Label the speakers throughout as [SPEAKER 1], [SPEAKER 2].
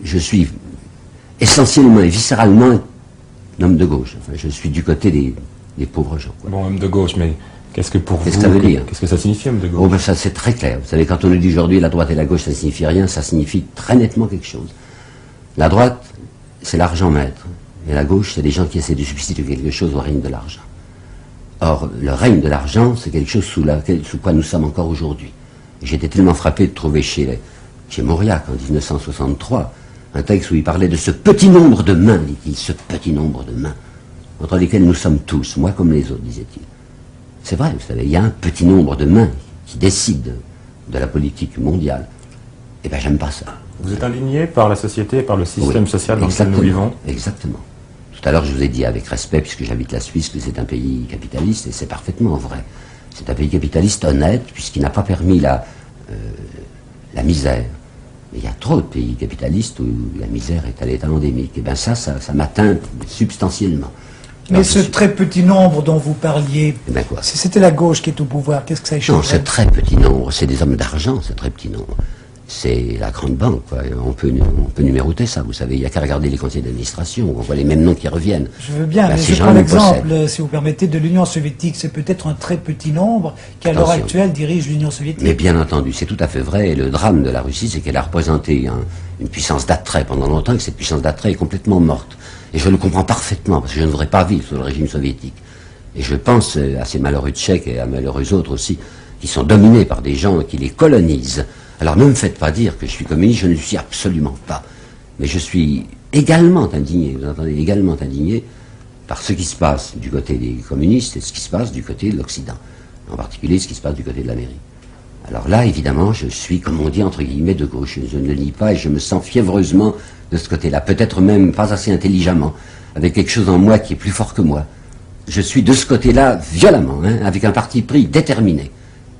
[SPEAKER 1] je suis essentiellement et viscéralement un homme de gauche. Enfin, je suis du côté des pauvres gens. Quoi.
[SPEAKER 2] Bon, homme de gauche, mais qu'est-ce que pour vous,
[SPEAKER 1] ça veut dire?
[SPEAKER 2] Qu'est-ce que ça signifie, homme de gauche?
[SPEAKER 1] Oh, ben ça c'est très clair. Vous savez, quand on nous dit aujourd'hui la droite et la gauche, ça signifie rien, ça signifie très nettement quelque chose. La droite, c'est l'argent maître. Et la gauche, c'est des gens qui essaient de substituer quelque chose au règne de l'argent. Or, le règne de l'argent, c'est quelque chose sous quoi nous sommes encore aujourd'hui. J'étais tellement frappé de trouver chez Mauriac, en 1963, un texte où il parlait de ce petit nombre de mains, dit-il, ce petit nombre de mains, entre lesquelles nous sommes tous, moi comme les autres, disait-il. C'est vrai, vous savez, il y a un petit nombre de mains qui décident de la politique mondiale. Eh bien, j'aime pas ça.
[SPEAKER 2] Vous êtes indigné par la société et par le système social dans lequel nous vivons?
[SPEAKER 1] Exactement. Tout à l'heure, je vous ai dit avec respect, puisque j'habite la Suisse, que c'est un pays capitaliste, et c'est parfaitement vrai. C'est un pays capitaliste honnête, puisqu'il n'a pas permis la misère. Mais il y a trop de pays capitalistes où la misère est à l'état endémique. Et bien ça m'atteint substantiellement.
[SPEAKER 3] Mais ce très petit nombre dont vous parliez,
[SPEAKER 1] eh ben quoi,
[SPEAKER 3] si c'était la gauche qui est au pouvoir, qu'est-ce que ça changerait?
[SPEAKER 1] Non, ce très petit nombre, c'est des hommes d'argent, ce très petit nombre. C'est la grande banque, quoi. On peut numéroter ça, vous savez, il n'y a qu'à regarder les conseils d'administration, on voit les mêmes noms qui reviennent.
[SPEAKER 3] Je veux bien, mais je prends l'exemple, si vous permettez, de l'Union soviétique. C'est peut-être un très petit nombre qui, à l'heure actuelle, dirige l'Union soviétique.
[SPEAKER 1] Mais bien entendu, c'est tout à fait vrai, et le drame de la Russie, c'est qu'elle a représenté une puissance d'attrait pendant longtemps, et que cette puissance d'attrait est complètement morte. Et je le comprends parfaitement, parce que je ne voudrais pas vivre sous le régime soviétique. Et je pense à ces malheureux Tchèques et à malheureux autres aussi, qui sont dominés par des gens qui les colonisent. Alors ne me faites pas dire que je suis communiste, je ne le suis absolument pas. Mais je suis également indigné, vous entendez, également indigné par ce qui se passe du côté des communistes et ce qui se passe du côté de l'Occident. En particulier ce qui se passe du côté de l'Amérique. Alors là, évidemment, je suis, comme on dit, entre guillemets, de gauche. Je ne le nie pas et je me sens fiévreusement de ce côté-là. Peut-être même pas assez intelligemment, avec quelque chose en moi qui est plus fort que moi. Je suis de ce côté-là violemment, avec un parti pris déterminé.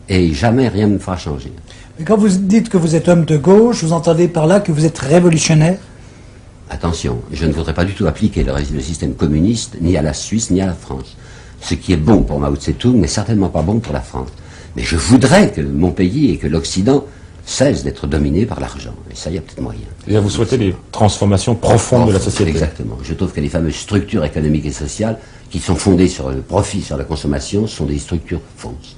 [SPEAKER 1] Et jamais rien ne me fera changer.
[SPEAKER 3] Mais quand vous dites que vous êtes homme de gauche, vous entendez par là que vous êtes révolutionnaire?
[SPEAKER 1] Attention, je ne voudrais pas du tout appliquer le système communiste ni à la Suisse ni à la France. Ce qui est bon pour Mao Tse-tung n'est certainement pas bon pour la France. Mais je voudrais que mon pays et que l'Occident cessent d'être dominés par l'argent. Et ça, il y a peut-être moyen.
[SPEAKER 2] Et vous souhaitez des transformations profondes de la société?
[SPEAKER 1] Exactement. Je trouve que les fameuses structures économiques et sociales qui sont fondées sur le profit, sur la consommation, sont des structures fausses.